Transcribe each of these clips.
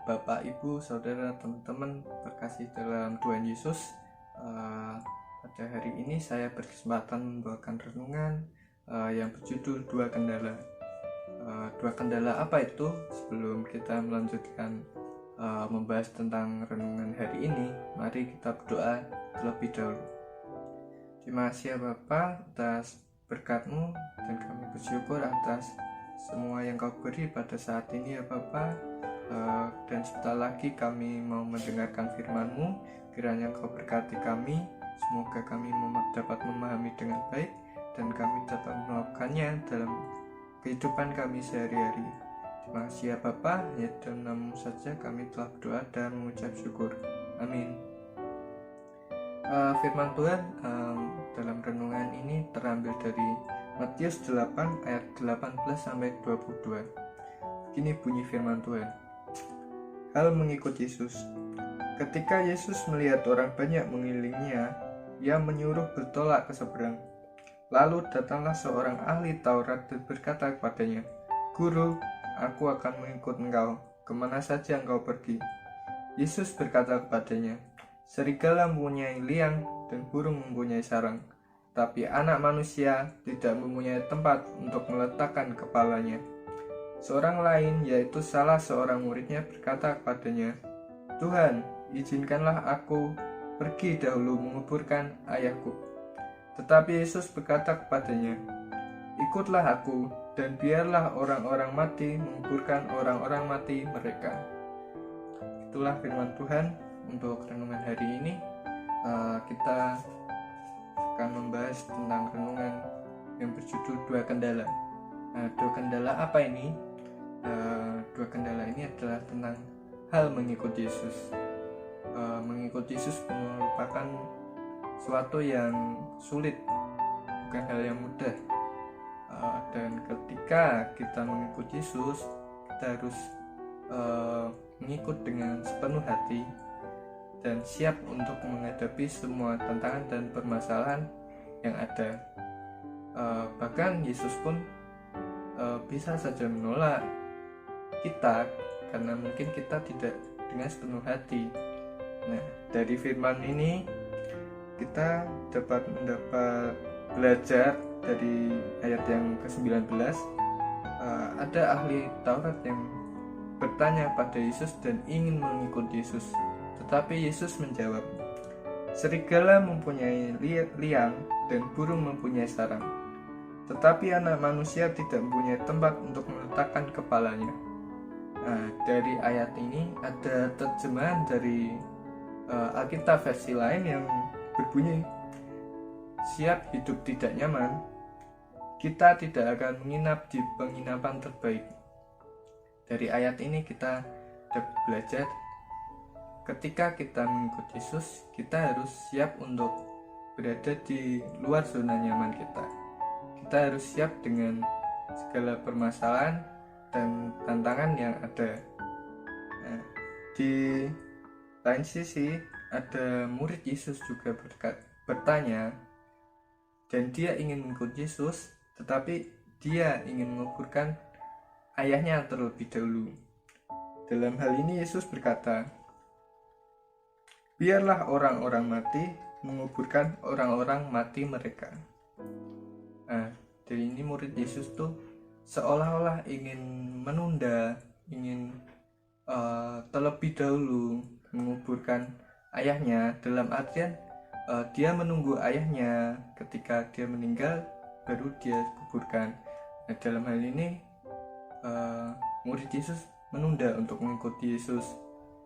Bapak, Ibu, Saudara, teman-teman terkasih dalam Tuhan Yesus. Pada hari ini saya berkesempatan membawakan renungan yang berjudul Dua Kendala. Dua kendala apa itu? Sebelum kita melanjutkan membahas tentang renungan hari ini, mari kita berdoa terlebih dahulu. Terima kasih ya Bapa atas berkat-Mu, dan kami bersyukur atas semua yang Kau beri pada saat ini ya Bapa. Dan sebentar lagi kami mau mendengarkan firman-Mu. Kiranya Kau berkati kami, semoga kami dapat memahami dengan baik dan kami dapat melakukannya dalam kehidupan kami sehari-hari. Terima kasih ya Bapa, ya dalam nama-Mu saja kami telah berdoa dan mengucap syukur. Amin. Firman Tuhan dalam renungan ini terambil dari Matius 8 ayat 18-22. Begini bunyi firman Tuhan. Hal mengikut Yesus. Ketika Yesus melihat orang banyak mengelilinginya, Ia menyuruh bertolak ke seberang. Lalu datanglah seorang ahli Taurat dan berkata kepadanya, "Guru, aku akan mengikut engkau, kemana saja engkau pergi." Yesus berkata kepadanya, "Serigala mempunyai liang dan burung mempunyai sarang, tapi anak manusia tidak mempunyai tempat untuk meletakkan kepalanya." Seorang lain, yaitu salah seorang muridnya, berkata kepadanya, "Tuhan, izinkanlah aku pergi dahulu menguburkan ayahku." Tetapi Yesus berkata kepadanya, "Ikutlah aku, dan biarlah orang-orang mati menguburkan orang-orang mati mereka." Itulah firman Tuhan untuk renungan hari ini. Kita akan membahas tentang renungan yang berjudul Dua Kendala. Dua kendala apa ini? Dua kendala ini adalah tentang hal mengikut Yesus. Mengikut Yesus merupakan suatu yang sulit, bukan hal yang mudah. Dan ketika kita mengikut Yesus, kita harus mengikut dengan sepenuh hati dan siap untuk menghadapi semua tantangan dan permasalahan yang ada. Bahkan Yesus pun bisa saja menolak kita karena mungkin kita tidak dengan sepenuh hati. Nah, dari firman ini kita dapat belajar dari ayat yang ke-19. Ada ahli Taurat yang bertanya pada Yesus dan ingin mengikut Yesus. Tetapi Yesus menjawab, "Serigala mempunyai liang dan burung mempunyai sarang, tetapi anak manusia tidak mempunyai tempat untuk meletakkan kepalanya." Dari ayat ini ada terjemahan dari Alkitab versi lain yang berbunyi, "Siap hidup tidak nyaman, kita tidak akan menginap di penginapan terbaik." Dari ayat ini kita dapat belajar, ketika kita mengikut Yesus, kita harus siap untuk berada di luar zona nyaman kita. Kita harus siap dengan segala permasalahan dan tantangan yang ada. Di lain sisi, ada murid Yesus juga bertanya, dan dia ingin mengikut Yesus, tetapi dia ingin menguburkan ayahnya terlebih dahulu. Dalam hal ini Yesus berkata, "Biarlah orang-orang mati menguburkan orang-orang mati mereka." Dari ini murid Yesus tuh seolah-olah ingin menunda, ingin terlebih dahulu menguburkan ayahnya, dalam artian dia menunggu ayahnya ketika dia meninggal baru dia kuburkan. Dalam hal ini murid Yesus menunda untuk mengikuti Yesus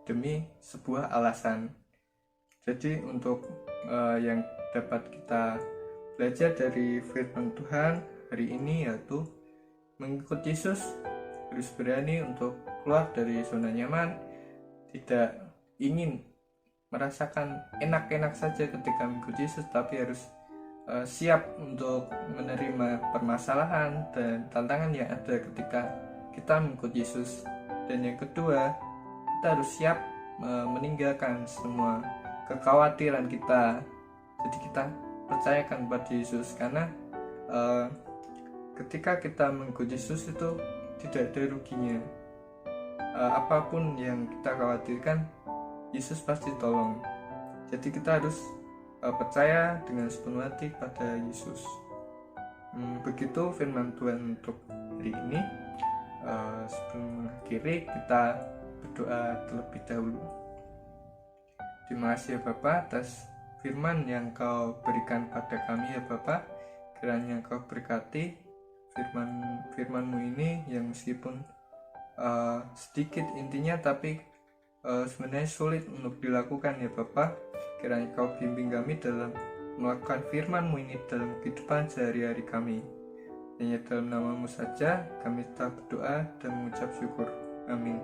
demi sebuah alasan. Jadi untuk yang dapat kita belajar dari firman Tuhan hari ini, yaitu mengikut Yesus harus berani untuk keluar dari zona nyaman, tidak ingin merasakan enak-enak saja ketika mengikut Yesus, tapi harus siap untuk menerima permasalahan dan tantangan yang ada ketika kita mengikut Yesus. Dan yang kedua, kita harus siap meninggalkan semua kekhawatiran kita. Jadi kita percayakan pada Yesus, karena ketika kita mengikut Yesus itu tidak ada ruginya. apapun yang kita khawatirkan, Yesus pasti tolong. Jadi kita harus percaya dengan sepenuh hati pada Yesus. Begitu firman Tuhan untuk hari ini. Sebelum mengakhiri, kita berdoa terlebih dahulu. Terima kasih ya Bapa atas firman yang Kau berikan pada kami ya Bapa. Kiranya Kau berkati firman-Mu ini yang meskipun sedikit intinya, tapi sebenarnya sulit untuk dilakukan ya Bapa. Kiranya Kau bimbing kami dalam melakukan firman-Mu ini dalam kehidupan sehari-hari kami. Hanya dalam nama-Mu saja kami tetap berdoa dan mengucap syukur. Amin.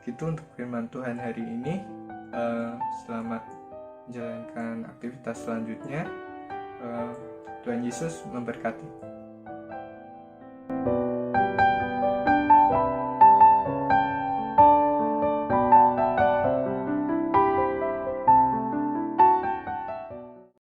Gitu untuk firman Tuhan hari ini. Selamat menjalankan aktivitas selanjutnya. Tuhan Yesus memberkati.